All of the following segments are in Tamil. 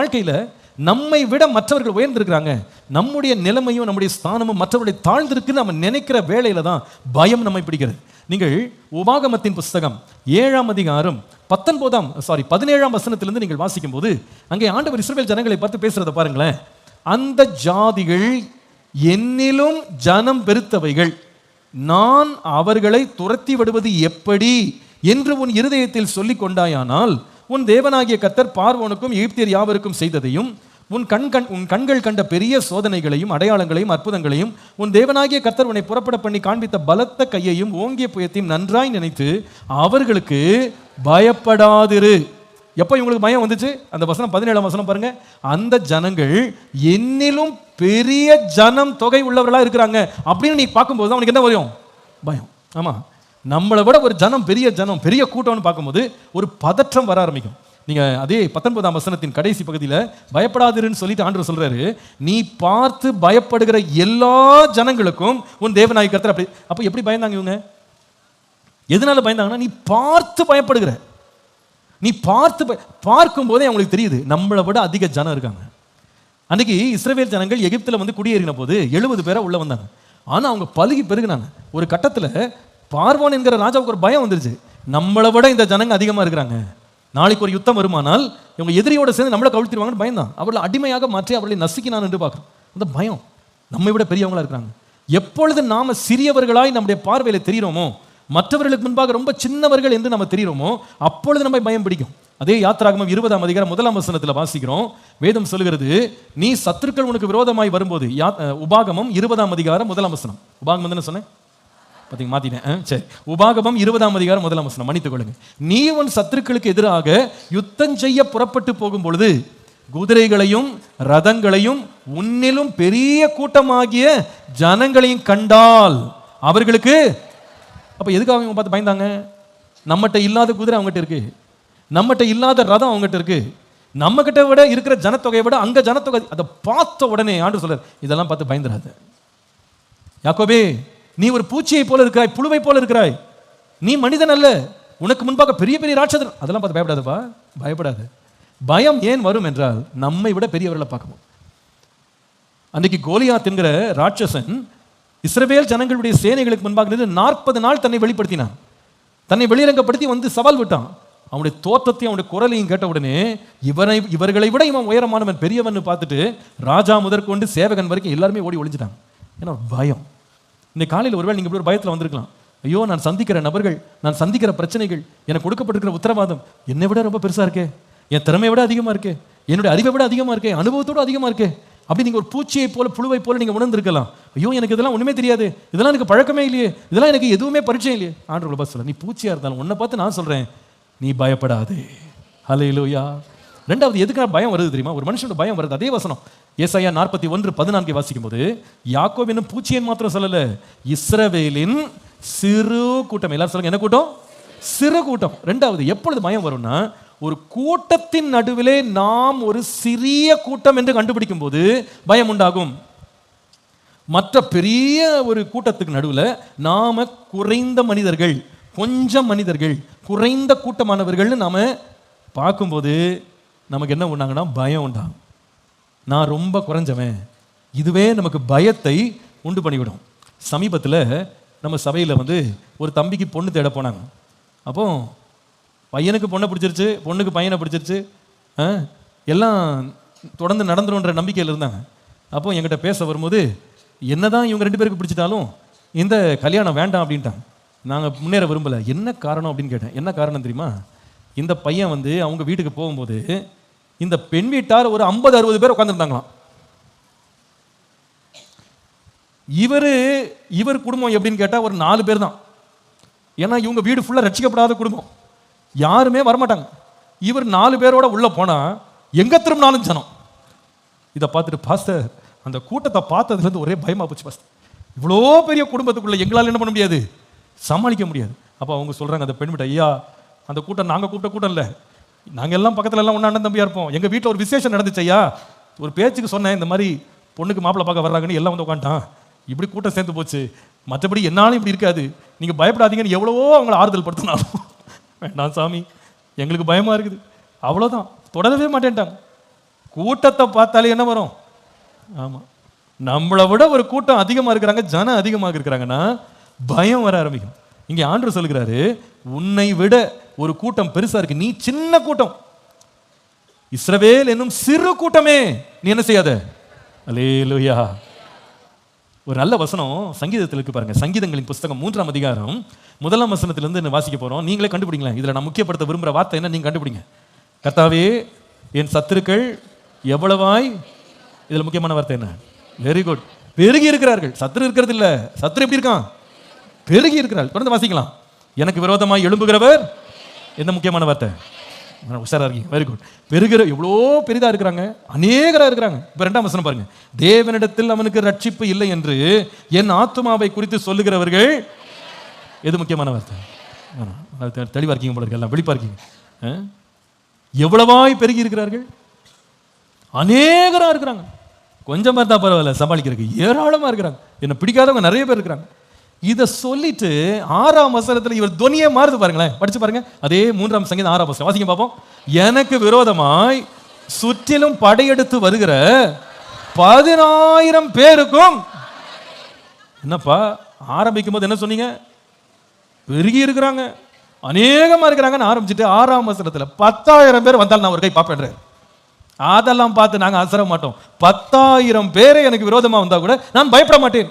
வாழ்க்கையில நம்மை விட மற்றவர்கள் உயர்ந்திருக்கிறாங்க, நம்முடைய நிலைமையும் நம்முடைய ஸ்தானமும் மற்றவருடைய தாழ்ந்திருக்குன்னு நம்ம நினைக்கிற வேளையில தான் பயம் நம்மை பிடிக்கிறது. நீங்கள் உபாகமத்தின் புஸ்தகம் 7ஆம் அதிகாரம் 17ஆம் வசனத்திலிருந்து நீங்கள் வாசிக்கும் போது அங்கே ஆண்டவர் இஸ்ரவேல் ஜனங்களை பார்த்து பேசுறத பாருங்களேன். அந்த ஜாதிகள் என்னிலும் ஜனம் பெருத்தவைகள், நான் அவர்களை துரத்தி விடுவது எப்படி என்று உன் இருதயத்தில் சொல்லிக் கொண்டாயானால் உன் தேவனாகிய கர்த்தர் பார்வோனுக்கும் எகிப்தியர் யாவருக்கும் செய்ததையும் உன் கண்கள் கண்ட பெரிய சோதனைகளையும் அடையாளங்களையும் அற்புதங்களையும் உன் தேவனாகிய கர்த்தர் உன்னை புறப்பட பண்ணி காண்பித்த பலத்த கையையும் ஓங்கிய புயத்தையும் நன்றாய் நினைத்து அவர்களுக்கு பயப்படாதிரு. எப்போ இவங்களுக்கு பயம் வந்துச்சு? அந்த வசனம் 17ஆம் வசனம் பாருங்க. அந்த ஜனங்கள் என்னிலும் பெரிய ஜனம் தொகை உள்ளவர்களா இருக்கிறாங்க அப்படின்னு நீ பார்க்கும்போது அவனுக்கு என்ன வரும்? பயம். ஆமா, நம்மளை விட ஒரு ஜனம் பெரிய கூட்டம்னு பார்க்கும்போது ஒரு பதற்றம் வர ஆரம்பிக்கும். நீங்க அதே 19ஆம் வசனத்தின் கடைசி பகுதியில் பயப்படாதிருன்னு சொல்லிட்டு ஆண்டவர் சொல்றாரு, நீ பார்த்து பயப்படுகிற எல்லா ஜனங்களுக்கும் உன் தேவனாகிய கர்த்தர் அப்படி. அப்போ எப்படி பயந்தாங்க இவங்க? எதனால பயந்தாங்கன்னா, நீ பார்த்து பயப்படுகிற, நீ பார்க்கும் போதே அவங்களுக்கு தெரியுது நம்மளை விட அதிக ஜனம் இருக்காங்க. அன்னைக்கு இஸ்ரவேல் ஜனங்கள் எகிப்தில் வந்து குடியேறின போது 70 பேரை உள்ள வந்தாங்க. ஆனால் அவங்க பலுகி பெருகினாங்க. ஒரு கட்டத்தில் பார்வோன் என்கிற ராஜாவுக்கு ஒரு பயம் வந்துருச்சு, நம்மளை விட இந்த ஜனங்க அதிகமாக இருக்கிறாங்க, நாளைக்கு ஒரு யுத்தம் வருமானால் இவங்க எதிரியோட சேர்ந்து நம்மளை கவிழ்த்திடுவாங்கன்னு பயந்தான். அவர்களை அடிமையாக மாற்றி அவர்களை நசுக்கினான் என்று பார்க்குறோம். அந்த பயம் நம்மை விட பெரியவங்களா இருக்கிறாங்க. எப்பொழுது நாம சிறியவர்களாய் நம்முடைய பார்வையில் தெரிகிறோமோ, மற்றவர்களுக்கு முன்பாக ரொம்ப சின்னவர்கள் என்று நம்ம தெரிகிறோமோ, அப்பொழுது நம்ம பயம் பிடிக்கும். அதே யாத்திராகமம் 20ஆம் அதிகாரம் 1ஆம் வசனத்தில் வாசிக்கிறோம். வேதம் சொல்லுகிறது, நீ சத்துருக்கள் உனக்கு விரோதமாய் வரும்போது. உபாகமம் 20ஆம் அதிகாரம் 1ஆம் வசனம். உபாகமம் என்ன சொன்னேன்? பார்த்தீங்க, மாத்தினேன். சரி, உபாகமம் 20ஆம் அதிகாரம் 1ஆம் வசனம், மன்னித்துக் கொள்ளுங்க. நீ உன் சத்துருக்களுக்கு எதிராக யுத்தம் செய்ய புறப்பட்டு போகும் பொழுது குதிரைகளையும் ரதங்களையும் உன்னிலும் பெரிய கூட்டமாகிய ஜனங்களையும் கண்டால் அவர்களுக்கு. அப்ப எதுக்காக அவங்க பார்த்து பயந்தாங்க? நம்மகிட்ட இல்லாத குதிரை அவங்ககிட்ட இருக்கு, நம்மகிட்ட இல்லாத ரதம் அவங்ககிட்ட இருக்கு, நம்ம கிட்ட விட இருக்கிற ஜனத்தொகையை விட அங்க ஜனத்தொகை. அதை பார்த்த உடனே ஆண்டு சொல்றார், இதெல்லாம் பார்த்து பயந்துராத யாக்கோபே, நீ ஒரு பூச்சியை போல இருக்கிறாய், புழுவை போல இருக்கிறாய், நீ மனிதன் அல்ல, உனக்கு முன்பாக பெரிய பெரிய ராட்சதன். அதெல்லாம் பார்த்து பயப்படாதப்பா, பயப்படாது. பயம் ஏன் வரும் என்றால் நம்மை விட பெரியவர்களை பார்க்கணும். அன்னைக்கு கோலியாத் என்கிற ராட்சசன் இஸ்ரவேல் ஜனங்களுடைய சேனைகளுக்கு முன்பாக நின்று 40 நாள் தன்னை வெளிப்படுத்தினான், தன்னை வெளியரங்கப்படுத்தி வந்து சவால் விட்டான். அவனுடைய தோற்றத்தையும் அவனுடைய குரலையும் கேட்ட உடனே இவர்களை விட இவன் உயரமானவன், பெரியவன் பார்த்துட்டு ராஜா முதற்கொண்டு சேவகன் வரைக்கும் எல்லாருமே ஓடி ஒளிஞ்சிட்டாங்க. ஏன்னா பயம். இந்த காலையில் ஒருவேளை நீங்கள் இப்படி ஒரு பயத்தில் வந்திருக்கலாம். ஐயோ, நான் சந்திக்கிற நபர்கள், நான் சந்திக்கிற பிரச்சனைகள், எனக்கு கொடுக்கப்பட்டிருக்கிற உத்தரவாதம் என்னை விட ரொம்ப பெருசாக இருக்கே, என் திறமையை விட அதிகமாக இருக்கே, என்னுடைய அறிவை விட அதிகமாக இருக்கே, அனுபவத்தோடு அதிகமாக இருக்கே. அப்படி நீங்கள் ஒரு பூச்சியை போல புழுவை போல நீங்கள் உணர்ந்திருக்கலாம். ஐயோ, எனக்கு இதெல்லாம் ஒன்றுமே தெரியாது, இதெல்லாம் எனக்கு பழக்கமே இல்லையே, இதெல்லாம் எனக்கு எதுவுமே பரிச்சயம் இல்லையே. ஆண்டவருடைய பதில் சொல்ல, நீ பூச்சியாக இருந்தாலும் உன்னை பார்த்து நான் சொல்கிறேன், நீ பயப்படாதே. ஹல்லேலூயா. ரெண்டாவது, எதுக்காக பயம் வருது தெரியுமா? ஒரு மனுஷனோட பயம் வருது. அதே வசனம் ஏசாயா 41:14 வாசிக்கும் போது யாக்கோபு என்னும் பூச்சியன் மாத்திரம் சொல்லல, இஸ்ரவேலின் சிறு கூட்டம். எல்லாரும் சொல்லுங்க, என்ன கூட்டம்? சிறு கூட்டம். ரெண்டாவது, எப்பொழுது பயம் வரும்னா, ஒரு கூட்டத்தின் நடுவிலே நாம் ஒரு சிறிய கூட்டம் என்று கண்டுபிடிக்கும் போது பயம் உண்டாகும். மற்ற பெரிய ஒரு கூட்டத்துக்கு நடுவில் நாம குறைந்த மனிதர்கள், கொஞ்சம் மனிதர்கள், குறைந்த கூட்டமானவர்கள்னு நாம பார்க்கும்போது நமக்கு என்ன உண்டாங்கன்னா பயம் உண்டாகும். நான் ரொம்ப குறைஞ்சவன், இதுவே நமக்கு பயத்தை உண்டு பண்ணிவிடும். சமீபத்தில் நம்ம சபையில் வந்து ஒரு தம்பிக்கு பொண்ணு தேட போனாங்க. அப்போ பையனுக்கு பொண்ணை பிடிச்சிருச்சு, பொண்ணுக்கு பையனை பிடிச்சிருச்சு, எல்லாம் தொடர்ந்து நடந்துருன்ற நம்பிக்கையில் இருந்தாங்க. அப்போ என்கிட்ட பேச வரும்போது, என்னதான் இவங்க 2 பேருக்கு பிடிச்சிட்டாலும் இந்த கல்யாணம் வேண்டாம் அப்படின்ட்டாங்க. நாங்கள் முன்னேற விரும்பலை. என்ன காரணம் அப்படின்னு கேட்டேன். என்ன காரணம் தெரியுமா? இந்த பையன் வந்து அவங்க வீட்டுக்கு போகும்போது இந்த பெண் வீட்டார் ஒரு 50-60 பேர் உட்காந்துருந்தாங்களாம். இவர் குடும்பம் எப்படின்னு கேட்டால் ஒரு 4 பேர் தான். ஏன்னா இவங்க வீடு ஃபுல்லாக ரட்சிக்கப்படாத குடும்பம், யாருமே வரமாட்டாங்க. இவர் 4 பேரோட உள்ள போனால் எங்கே திரும்பினாலும் ஜனம். இதை பார்த்துட்டு, பாஸ்டர், அந்த கூட்டத்தை பார்த்ததுலேருந்து ஒரே பயமாக போச்சு பாஸ்டர், இவ்வளோ பெரிய குடும்பத்துக்குள்ள எங்களால் என்ன பண்ண முடியாது, சமாளிக்க முடியாது. அப்போ அவங்க சொல்கிறாங்க, அந்த பெண் வீட்டு, ஐயா, அந்த கூட்டம் நாங்கள் கூப்பிட்ட கூட்டம் இல்லை, நாங்கள் எல்லாம் பக்கத்தில் எல்லாம் ஒன்றா அண்ணன் தம்பியாக இருப்போம், எங்கள் வீட்டில் ஒரு விசேஷம் நடந்துச்சு ஐயா, ஒரு பேச்சுக்கு சொன்னேன், இந்த மாதிரி பொண்ணுக்கு மாப்பிள்ளை பார்க்க வர்றாங்கன்னு எல்லாம் வந்து உட்காந்துட்டான், இப்படி கூட்டம் சேர்ந்து போச்சு, மற்றபடி என்னாலும் இப்படி இருக்காது, நீங்கள் பயப்படாதீங்கன்னு எவ்வளவோ அவங்கள ஆறுதல் படுத்தினாலும் வேண்டாம் சாமி, எங்களுக்கு பயமாக இருக்குது, அவ்வளோதான், தொடரவே மாட்டேன்ட்டாங்க. கூட்டத்தை பார்த்தாலே என்ன வரும்? ஆமா, நம்மளை விட ஒரு கூட்டம் அதிகமா இருக்கிறாங்க, ஜனம் அதிகமாக இருக்கிறாங்கன்னா பயம் வர ஆரம்பிக்கும். இங்க ஆண்டவர் சொல்லுகிறாரு, உன்னை விட ஒரு கூட்டம் பெருசா இருக்கு, நீ சின்ன கூட்டம். இஸ்ரவேல் என்னும் சிறு கூட்டமே, நீ என்ன செய்யாத. அல்லேலூயா. ஒரு நல்ல வசனம் சங்கீதத்தில் இருக்கு பாருங்க. சங்கீதங்களின் புஸ்தகம் 3ஆம் அதிகாரம் 1ஆம் வசனத்திலிருந்து வாசிக்க போறோம். நீங்களே கண்டுபிடிங்களேன். இதுல நான் முக்கியப்படுத்த விரும்புற வார்த்தை என்ன, நீங்க கண்டுபிடிங்க. கர்த்தாவே என் சத்துருக்கள் எவ்வளவாய், இதுல முக்கியமான வார்த்தை என்ன? Very good. பெருகி இருக்கிறார்கள். சத்துரு இருக்கிறது இல்ல, சத்துரு எப்படி இருக்கான்? பெருகி இருக்கிறார்கள். தொடர்ந்து வாசிக்கலாம். எனக்கு விரோதமாய் எழும்புகிறவர், என்ன முக்கியமான வார்த்தை? உஷாரா இருக்கீங்க. Very good. பெருகிற, எவ்வளோ பெரிதா இருக்கிறாங்க, அநேகரா இருக்கிறாங்க. இப்ப 2ஆம் வசனம் பாருங்க. தேவனிடத்தில் அவனுக்கு ரட்சிப்பு இல்லை என்று என் ஆத்துமாவை குறித்து சொல்லுகிறவர்கள், எது முக்கியமான வார்த்தை? தெளிவா இருக்கீங்க போல இருக்கு, எல்லாம் வெளிப்பா இருக்கீங்க. எவ்வளவாய் பெருகி இருக்கிறார்கள், அநேகரா இருக்கிறாங்க. கொஞ்சமா இருந்தா பரவாயில்ல, சமாளிக்கிறதுக்கு ஏராளமா இருக்கிறாங்க. என்ன பிடிக்காதவங்க நிறைய பேர் இருக்கிறாங்க. இதை சொல்லிட்டு 6ஆம் வசனத்துல இவர் துனியே மாறுது பாருங்களேன். படிச்சு பாருங்க. அதே 3ஆம் சங்கீதம் 6ஆம் வசனம் வாசிங்க பார்ப்போம். எனக்கு விரோதமாய் சுற்றிலும் படையெடுத்து வருகிற 10,000 பேருக்கும், என்னப்பா ஆரம்பிக்கும் போது என்ன சொன்னீங்க? பெருகி இருக்கிறாங்க, அநேகமா இருக்கிறாங்கன்னு ஆரம்பிச்சுட்டு 6ஆம் வசனத்துல 10,000 பேர் வந்தால் நான் ஒரு கை பார்ப்பேன். அதெல்லாம் பார்த்து நாங்க அசர மாட்டோம். 10,000 பேரை எனக்கு விரோதமா வந்தா கூட நான் பயப்பட மாட்டேன்.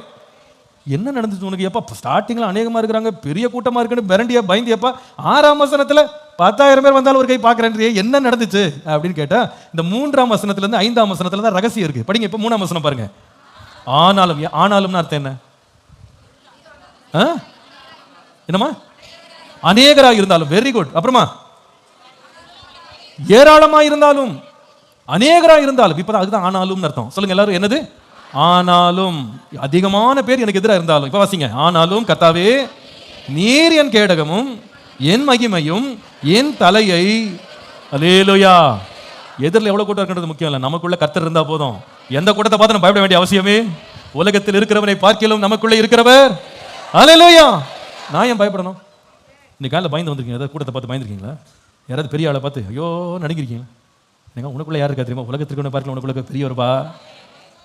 என்ன நடந்துச்சு உனக்கு? எப்பா ஸ்டார்டிங்ல அநேகமா இருக்கிறாங்க, பெரிய கூட்டமா இருக்குன்னு மிரண்டியா பயந்தியப்பா, 6ஆம் வசனத்துல 10,000 பேர் வந்தாலும் ஒரு கை பார்க்கறேன்றியே, என்ன நடந்துச்சு அப்படின்னு கேட்டா, இந்த 3ஆம் வசனத்துல இருந்து 5ஆம் வசனத்துல தான் ரகசியம் இருக்கு. படிங்க இப்ப 3ஆம் வசனம் பாருங்க. ஆனாலும், ஆனாலும்னு அர்த்தம் என்ன? என்னமா? அநேகராக இருந்தாலும். Very good. அப்புறமா ஏராளமா இருந்தாலும், அநேகரா இருந்தாலும். இப்பதான் அதுதான் ஆனாலும் அர்த்தம். சொல்லுங்க எல்லாரும், என்னது? ஆனாலும் அதிகமான பேர் எனக்கு எதிராக இருந்தாலும். இப்ப வாசிங்க. ஆனாலும் கர்த்தாவே நீர் என் கேடகமும் என் மகிமையும் என் தலையை. அல்லேலூயா. எதிரில் எவ்வளவு கூட்டம் இருக்கிறது முக்கியம் இல்லை, நமக்குள்ள கர்த்தர் இருந்தா போதும். எந்த கூட்டத்தை பார்த்து நம்ம பயப்பட வேண்டிய அவசியமே. உலகத்தில் இருக்கிறவனை பார்க்கலும் நமக்குள்ள இருக்கிறவர். அல்லேலூயா. நான் ஏன் பயப்படணும்? இந்த காலையில் பயந்து வந்திருக்கீங்க, ஏதாவது கூட்டத்தை பார்த்து பயந்துருக்கீங்களா? யாராவது பெரிய ஆளை பார்த்து ஐயோ நடிக்கிறீங்களா? நீங்க உனக்குள்ள யாரு இருக்கா தெரியுமா? உலகத்திற்கு பார்க்கல, உனக்குள்ள பெரியவர்பா.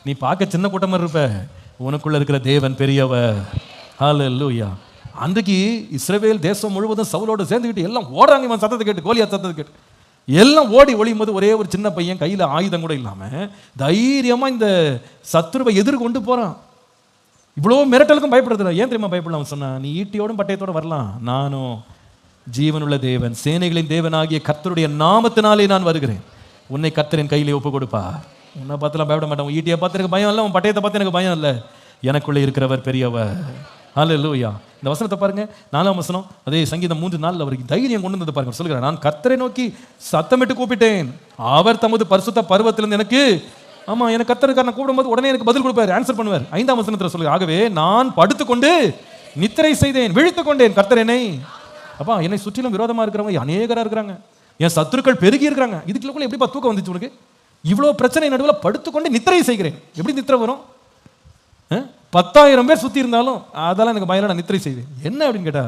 நீ பார்க்க சின்ன கூட்டமா இருப்ப, உனக்குள்ள இருக்கிற தேவன் பெரியவர். ஹல்லேலூயா. அன்றைக்கு இஸ்ரவேல் தேசம் முழுவதும் சவுலோடு சேர்ந்துக்கிட்டு எல்லாம் ஓடுறாங்க. இவன் சத்தத்தை கேட்டு, கோலியாத் சத்தத்தை கேட்டு எல்லாம் ஓடி ஒளியும் போது ஒரே ஒரு சின்ன பையன் கையில ஆயுதம் கூட இல்லாம தைரியமா இந்த சத்துருவை எதிர்கொண்டு போறான். இவ்வளோ மிரட்டலுக்கும் பயப்படுறது ஏன் தெரியுமா பயப்படலாம் சொன்னா? நீ ஈட்டியோடும் பட்டயத்தோடு வரலாம், நானும் ஜீவனுள்ள தேவன் சேனைகளின் தேவனாகிய கர்த்தருடைய நாமத்தினாலே நான் வருகிறேன், உன்னை கர்த்தரின் கையிலே ஒப்பு கொடுப்பா. உன்னை பார்த்துலாம் பயப்பட மாட்டேன். ஈட்டியை பார்த்து எனக்கு பயம் இல்லை, உன் பட்டயத்தை பார்த்து எனக்கு பயம் இல்லை, எனக்குள்ளே இருக்கிறவர் பெரியவர். ஹல்லேலூயா. இந்த வசனத்தை பாருங்க. 4ஆம் வசனம் அதே சங்கீதம் 3:4 அவருக்கு தைரியம் கொண்டு வந்தது பாருங்க. சொல்லுகிறார், நான் கர்த்தரை நோக்கி சத்தமிட்டு கூப்பிட்டேன், அவர் தமது பரிசுத்த பர்வத்திலிருந்து எனக்கு, ஆமா எனக்கு கர்த்தருக்கு நான் கூப்பிடும்போது உடனே எனக்கு பதில் கொடுப்பார், ஆன்சர் பண்ணுவார். 5ஆம் வசனத்தில் சொல்லுங்க, ஆகவே நான் படுத்துக்கொண்டு நித்திரை செய்தேன், விழித்துக் கொண்டேன், கர்த்தர் என்னை. அப்பா என்னை சுற்றிலும் விரோதமா இருக்கிறவங்க அநேகரா இருக்கிறாங்க, என் சத்துருக்கள் பெருகி இருக்கிறாங்க. இதுக்குள்ள எப்படிப்பா தூக்கம் வந்துச்சு உனக்கு? இவ்வளோ பிரச்சனை நடுவில் படுத்துக்கொண்டு நித்திரை செய்கிறேன். எப்படி நித்திரை வரும்? 10,000 பேர் சுற்றி இருந்தாலும் அதெல்லாம் எனக்கு பயம், நான் நித்திரை செய்வேன். என்ன அப்படின்னு கேட்டா,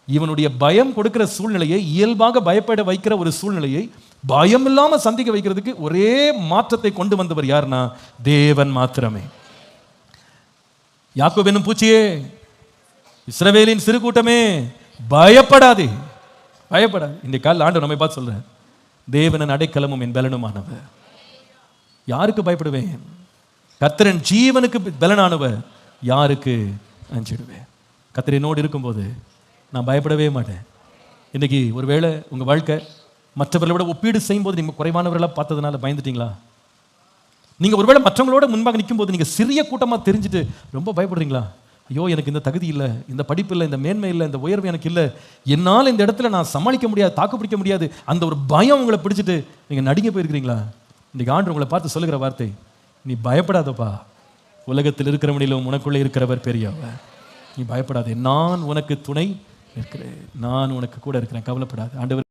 இவனுடைய பயம் கொடுக்கிற சூழ்நிலையை, இயல்பாக பயப்பட வைக்கிற ஒரு சூழ்நிலையை பயம் இல்லாமல் சந்திக்க வைக்கிறதுக்கு ஒரே மாற்றத்தை கொண்டு வந்தவர் யாருன்னா தேவன் மாத்திரமே. யாக்கோபு என்னும் பூச்சியே, இஸ்ரவேலின் சிறு கூட்டமே, பயப்படாதே, பயப்படாது. இந்த கால ஆண்டவர் நம்மை பார்த்து சொல்ற, தேவனின் அடைக்கலமும் என் பலனுமானவர். யாருக்கு பயப்படுவேன்? கர்த்தரின் ஜீவனுக்கு பலனானவர், யாருக்கு அஞ்சிடுவேன்? கர்த்தர் என்னோடு இருக்கும்போது நான் பயப்படவே மாட்டேன். இன்னைக்கு ஒருவேளை உங்க வாழ்க்கை மற்றவர்களை விட ஒப்பீடு செய்யும் போது நீங்க குறைவானவர்களாக பார்த்ததுனால பயந்துட்டீங்களா? நீங்க ஒருவேளை மற்றவங்களோட முன்பாக நிற்கும் போது நீங்க சிறிய கூட்டமா தெரிஞ்சுட்டு ரொம்ப பயப்படுறீங்களா? ஐயோ எனக்கு இந்த தகுதி இல்லை, இந்த படிப்பு இல்லை, இந்த மேன்மை இல்லை, இந்த உயர்வு எனக்கு இல்லை, என்னால் இந்த இடத்துல நான் சமாளிக்க முடியாது, தாக்கு பிடிக்க முடியாது, அந்த ஒரு பயம் உங்களை பிடிச்சிட்டு நீங்க நடுங்க போயிருக்கிறீங்களா? இன்னைக்கு ஆண்டவர் உங்களை பார்த்து சொல்லுகிற வார்த்தை, நீ பயப்படாதப்பா, உலகத்தில் இருக்கிறவனிலும் உனக்குள்ளே இருக்கிறவர் பெரியவர், நீ பயப்படாதே, நான் உனக்கு துணை இருக்கிறேன், நான் உனக்கு கூட இருக்கிறேன், கவலைப்படாது. ஆண்டவர்